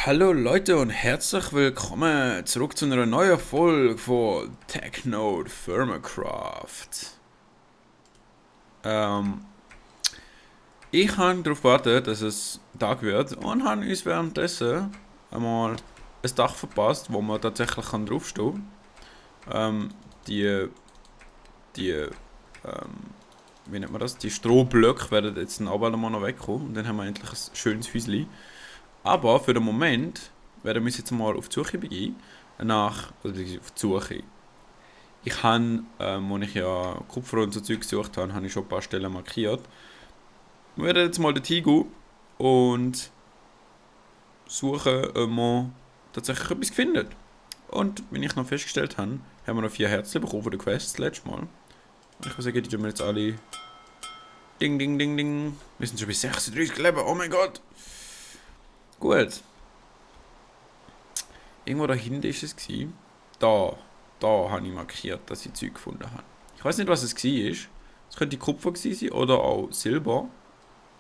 Hallo Leute und herzlich willkommen zurück zu einer neuen Folge von TechNode Firmacraft. Ähm, ich habe darauf gewartet, dass es Tag wird und habe uns währenddessen einmal ein Dach verpasst, wo man tatsächlich draufstehen kann. Die, die, wie nennt man das? Die Strohblöcke werden jetzt dann aber mal noch wegkommen und dann haben wir endlich ein schönes Häuschen. Aber für den Moment werden wir uns jetzt mal auf die Suche begeben. Also auf die Suche. Ich habe, als ich ja Kupfer und so Zeug gesucht habe, habe ich schon ein paar Stellen markiert. Wir werden jetzt mal dorthin gehen und suchen, ob wir tatsächlich etwas finden. Und wenn ich noch festgestellt habe, haben wir noch 4 Herzen bekommen von der Quest das letzte Mal. Und ich würde sagen, die tun wir jetzt alle. Ding, ding, ding, ding. Wir sind schon bei 36 Leben, oh mein Gott! Gut. Irgendwo dahinter ist es gewesen. Da habe ich markiert, dass ich Zeug gefunden habe. Ich weiß nicht, was es war. Es könnte Kupfer gewesen sein oder auch Silber.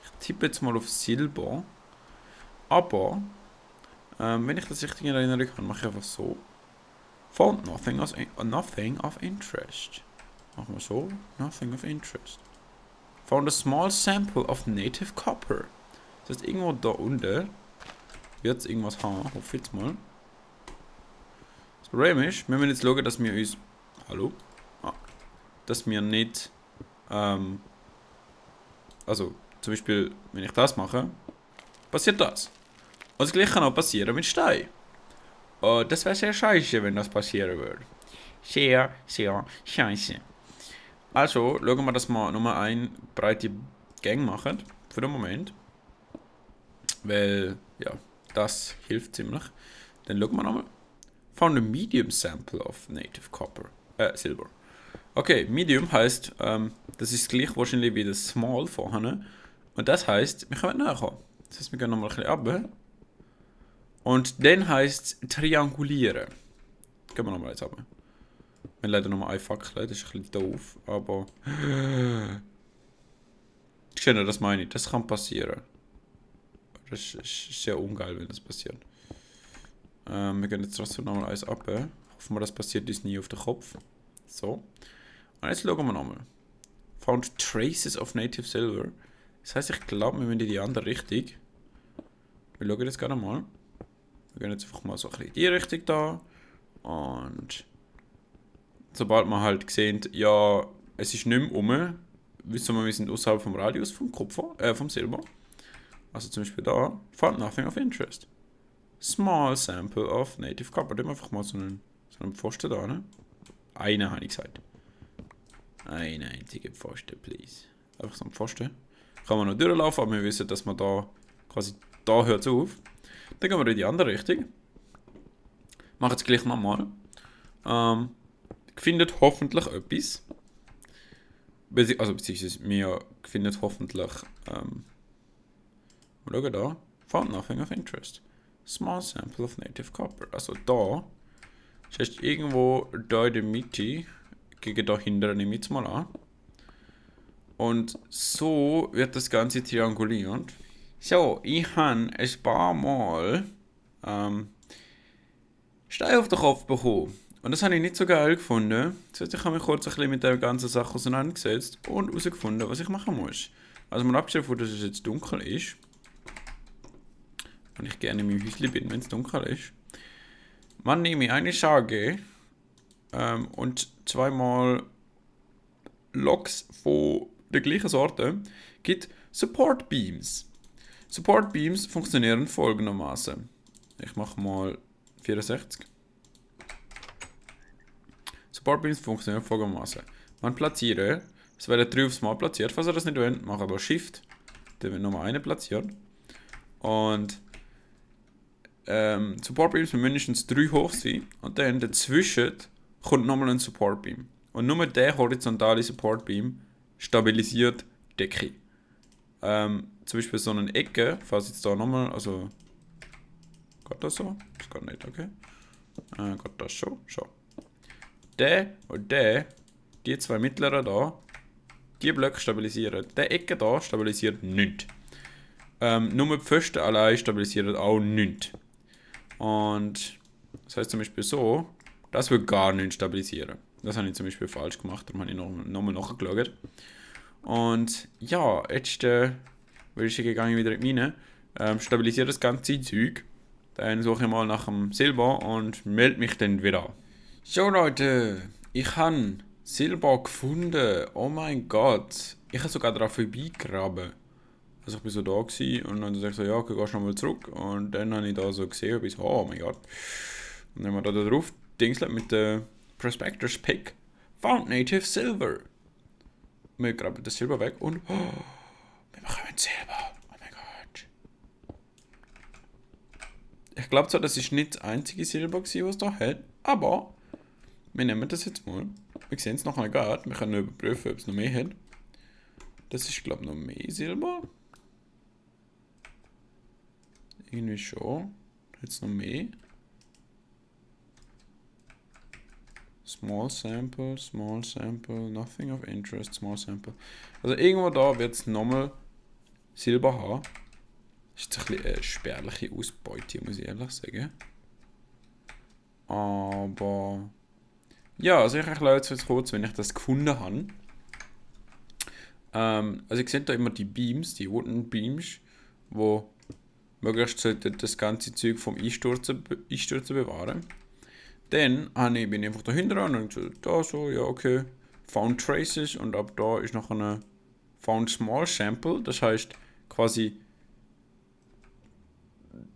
Ich tippe jetzt mal auf Silber. Aber, wenn ich das richtig in Erinnerung habe, mache ich einfach so. Found nothing of interest. Machen wir so. Nothing of interest. Found a small sample of native copper. Das heißt, irgendwo da unten wird es irgendwas haben. Hoffe ich jetzt mal. Das Problem ist, wir müssen jetzt schauen, dass wir uns. Hallo? Dass wir nicht. Also, zum Beispiel, wenn ich das mache, passiert das. Und das gleiche kann auch passieren mit Stein. Und das wäre sehr scheiße, wenn das passieren würde. Sehr, sehr scheiße. Also, schauen wir, dass wir Nummer 1 breite Gang machen. Für den Moment. Weil, ja, das hilft ziemlich. Dann schauen wir nochmal. Found a medium sample of native copper. Silber. Okay, medium heißt, das ist gleich wahrscheinlich wie das small vorne. Und das heißt, wir können näher kommen. Das heißt, wir gehen nochmal ein bisschen runter. Und dann heißt es triangulieren. Gehen wir nochmal jetzt runter. Wir haben leider nochmal eine Fackel, das ist ein bisschen doof, aber. Genau, das meine ich. Das kann passieren. Das ist sehr ungeil, wenn das passiert. Wir gehen jetzt trotzdem nochmal eins ab. Hoffen wir, das passiert uns nie auf den Kopf. So. Und jetzt schauen wir nochmal. Found traces of native silver. Das heisst, ich glaube, wir müssen in die andere Richtung. Wir schauen jetzt gerade mal. Wir gehen jetzt einfach mal so ein bisschen in die Richtung da. Und sobald wir halt sehen, ja, es ist nicht mehr rum, wissen wir sind außerhalb vom Radius vom Kupfer, vom Silber. Also zum Beispiel da, found nothing of interest. Small sample of native copper. Nehmen wir einfach mal so einen Pfosten da, ne? Eine habe ich gesagt. Eine einzige Pfosten, please. Einfach so ein Pfosten. Kann man noch durchlaufen, aber wir wissen, dass man da quasi, da hört es auf. Dann gehen wir in die andere Richtung. Machen es gleich nochmal. Findet hoffentlich etwas. Also beziehungsweise wir findet hoffentlich, schauen da. Found nothing of interest. Small sample of native copper. Also da. Das heißt irgendwo da in der Mitte. Gegen da hinten nehme ich jetzt mal an. Und so wird das Ganze trianguliert. So, ich habe ein paar Mal Steine auf den Kopf bekommen. Und das habe ich nicht so geil gefunden. Das heißt, ich habe mich kurz ein bisschen mit der ganzen Sache auseinandergesetzt und herausgefunden, was ich machen muss. Also mal abgesehen davon, dass es jetzt dunkel ist. Und ich gerne in meinem Häuschen bin, wenn es dunkel ist. Man nehme eine Schage und zweimal Loks von der gleichen Sorte gibt Support Beams. Support Beams funktionieren folgendermaßen. Ich mache mal 64. Support Beams funktionieren folgendermaßen. Man platziere, es werden 3 aufs Mal platziert. Falls ihr das nicht wollt, macht aber Shift. Dann wird nochmal eine platziert. Und Support Beams müssen mindestens 3 hoch sein. Und dann dazwischen kommt nochmal ein Support Beam. Und nur der horizontale Support Beam stabilisiert die Decke. Zum Beispiel so eine Ecke, falls jetzt da nochmal, also. Geht das so? Das geht nicht, okay. Geht das schon? Schon. Der und der, die 2 mittleren da, die Blöcke stabilisieren. Der Ecke da stabilisiert nichts. Nur die Pfosten allein stabilisieren auch nichts. Und das heißt zum Beispiel so, das wird gar nicht stabilisieren. Das habe ich zum Beispiel falsch gemacht, darum habe ich nochmal nachgeschaut. Und ja, jetzt würde ich gegangen wieder in die Mine, stabilisiere das ganze Zeug. Dann suche ich mal nach dem Silber und melde mich dann wieder an. So Leute, ich habe Silber gefunden. Oh mein Gott. Ich habe sogar darauf vorbeigraben. Also ich bin so da gewesen und dann dachte ich so, ja, okay, gehst du nochmal zurück. Und dann habe ich da so gesehen und bin so, oh mein Gott. Und dann haben wir da drauf Dingslet mit der Prospectors Pick. Found Native Silver. Wir graben das Silber weg und wir bekommen Silber. Oh mein Gott. Ich glaube zwar, das ist nicht das einzige Silber gewesen, was da hat, aber wir nehmen das jetzt mal. Wir sehen es nachher gerade. Wir können überprüfen, ob es noch mehr hat. Das ist, glaube ich, noch mehr Silber. Irgendwie schon. Hat es noch mehr? Small sample, nothing of interest, small sample. Also irgendwo da wird es nochmal Silber haben. Das ist ein bisschen eine spärliche Ausbeute, muss ich ehrlich sagen. Aber ja, also ich erkläre jetzt kurz, wenn ich das gefunden habe. Also ihr seht da immer die Beams, die Wooden Beams, wo möglichst das ganze Zeug vom Einstürzen bewahren. Dann bin ich einfach dahinter und gesagt, da so, ja okay, Found Traces und ab da ist noch eine Found Small Sample, das heißt quasi,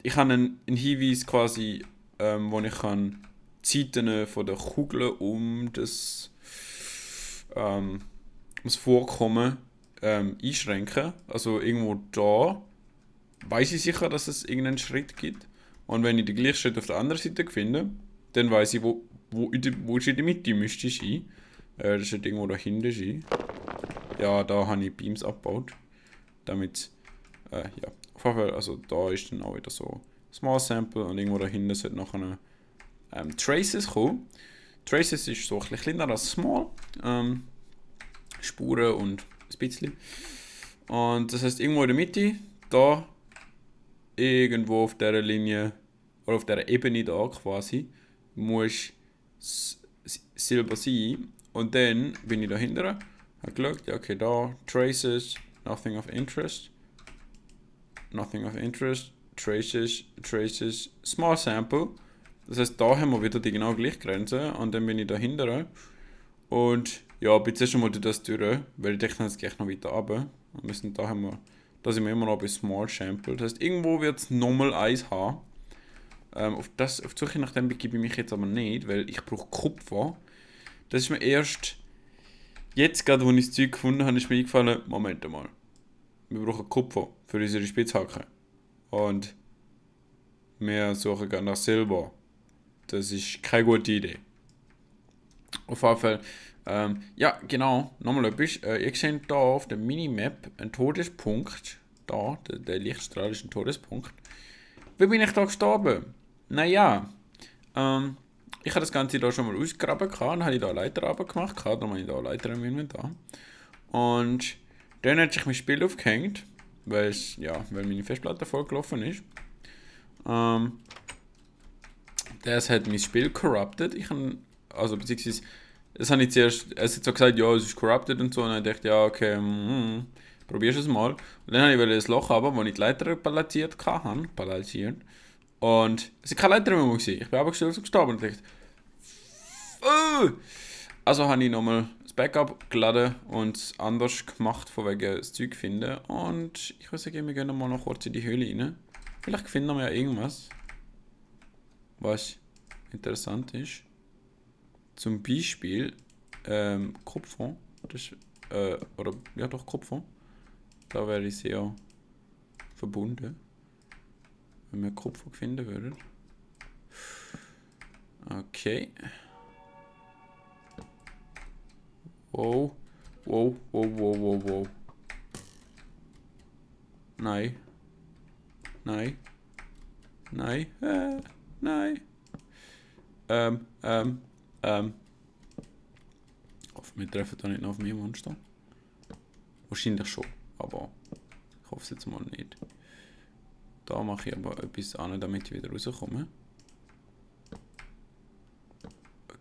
ich habe einen Hinweis quasi, wo ich kann die Seiten von der Kugel das Vorkommen einschränken. Also irgendwo da weiß ich sicher, dass es irgendeinen Schritt gibt. Und wenn ich den gleichen Schritt auf der anderen Seite finde, dann weiß ich, wo es in der Mitte müsste sein. Das sollte irgendwo da hinten sein. Ja, da habe ich Beams abgebaut. Damit, ja, auf jeden Fall, also da ist dann auch wieder so Small Sample und irgendwo da hinten sollte noch eine Traces kommen. Traces ist so ein bisschen kleiner als Small. Spuren und ein bisschen. Und das heißt, irgendwo in der Mitte, da, irgendwo auf dieser Linie, oder auf dieser Ebene da quasi, muss Silber sein. Und dann bin ich dahinter, habe geschaut, ja, okay, da, Traces, nothing of interest, Traces, Small Sample. Das heißt, da haben wir wieder die genau gleiche Grenze und dann bin ich dahinter. Und ja, bin zuerst einmal durch das durch, weil ich denke, jetzt gehe ich noch weiter runter. Und wir sind da sind wir immer noch bei Small Sample. Das heißt, irgendwo wird es nochmal eins haben. Auf die Suche nach dem begebe ich mich jetzt aber nicht, weil ich brauche Kupfer. Das ist mir erst jetzt gerade, als ich das Zeug gefunden habe, ist mir eingefallen, Moment mal. Wir brauchen Kupfer für unsere Spitzhacke. Und wir suchen gerne nach Silber. Das ist keine gute Idee. Auf jeden Fall, ja, genau, nochmal etwas. Ihr seht hier auf der Minimap einen Todespunkt. Da, der Lichtstrahl ist ein Todespunkt. Wie bin ich da gestorben? Naja, ich habe das Ganze da schon mal ausgegraben, dann habe ich da eine Leiter runtergemacht, darum habe ich da eine Leiter im Inventar. Und dann hat sich mein Spiel aufgehängt, weil meine Festplatte vollgelaufen ist. Das hat mein Spiel corrupted. Beziehungsweise, es habe ich zuerst, es hat so gesagt, ja, es ist corrupted und so, und dann dachte ich, ja, okay, probierst es mal. Und dann habe ich das Loch haben, wo ich die Leiter balanciert hatte. Und es war keine Leiter mehr gewesen. Ich bin aber gestorben und dachte, also habe ich nochmal das Backup geladen und es anders gemacht, von wegen das Zeug finden. Und ich würde sagen, wir gehen mal noch kurz in die Höhle rein. Vielleicht finden wir ja irgendwas, was interessant ist. Zum Beispiel Kupfer. Kupfer. Da wäre ich sehr verbunden, wenn wir Kupfer finden würden. Okay. Wow. Nein. Hoffe, wir treffen da nicht noch auf mehr Monster. Wahrscheinlich schon, aber ich hoffe es jetzt mal nicht. Da mache ich aber etwas an, damit ich wieder rauskomme.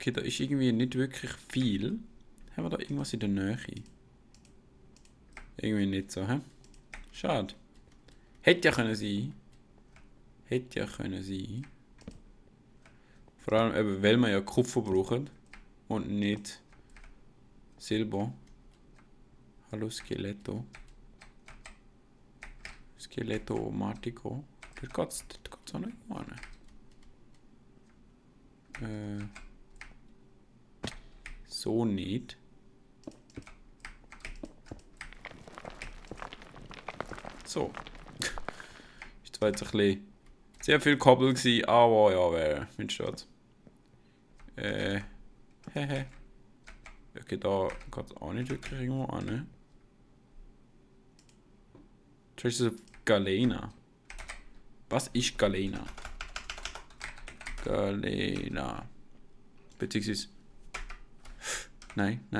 Okay, da ist irgendwie nicht wirklich viel. Haben wir da irgendwas in der Nähe? Irgendwie nicht so, hä? Schade. Hätte ja können sein. Hätte ja können sein. Vor allem eben, weil wir ja Kupfer brauchen. Und nicht Silber. Hallo Skeletto. Skeletto Matico. Dort geht's auch nicht an. So nicht. So. Ist zwar jetzt ein bisschen sehr viel Kabel gewesen, aber ja, wer steht's? Hehe. Okay, da geht es auch nicht wirklich irgendwo an, ne? Traces of Galena. Was ist Galena? Galena. Beziehungsweise. Nein. Ich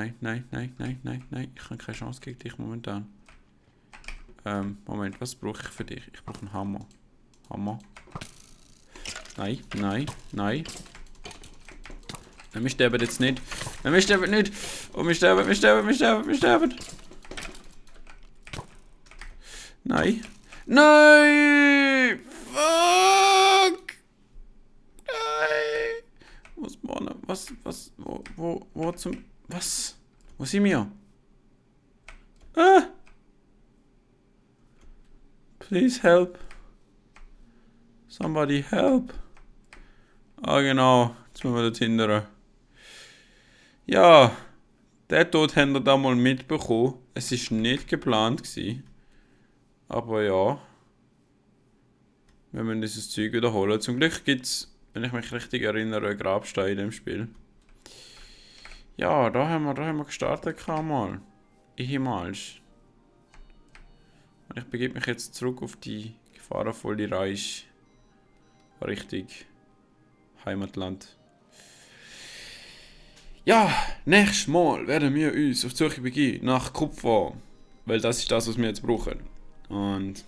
habe keine Chance gegen dich momentan. Moment, was brauche ich für dich? Ich brauche einen Hammer. Hammer. Nein. Nein, wir sterben jetzt nicht. Nein, wir sterben nicht. Oh, wir sterben. Nein. Nein! Fuck! Nein! Wo spawnen? Was? Wo zum... Was? Wo sind wir? Ah! Please help. Somebody help. Ah, genau. Jetzt müssen wir dort hindern. Ja, der Tod haben wir da mal mitbekommen. Es war nicht geplant gewesen. Aber ja. Wir müssen dieses Zeug wiederholen. Zum Glück gibt es, wenn ich mich richtig erinnere, einen Grabstein in dem Spiel. Ja, da haben wir gestartet mal. Ehemals. Und ich begebe mich jetzt zurück auf die gefahrenvolle Reise Richtung Heimatland. Ja, nächstes Mal werden wir uns auf die Suche begeben nach Kupfer. Weil das ist das, was wir jetzt brauchen. Und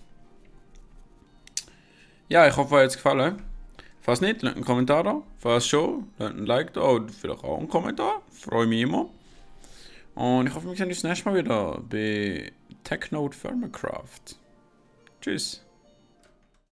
ja, ich hoffe, euch hat es gefallen. Falls nicht, lasst einen Kommentar da. Falls schon, lasst ein Like da oder vielleicht auch einen Kommentar. Freue mich immer. Und ich hoffe, wir sehen uns das nächste Mal wieder bei Technode Thermacraft. Tschüss.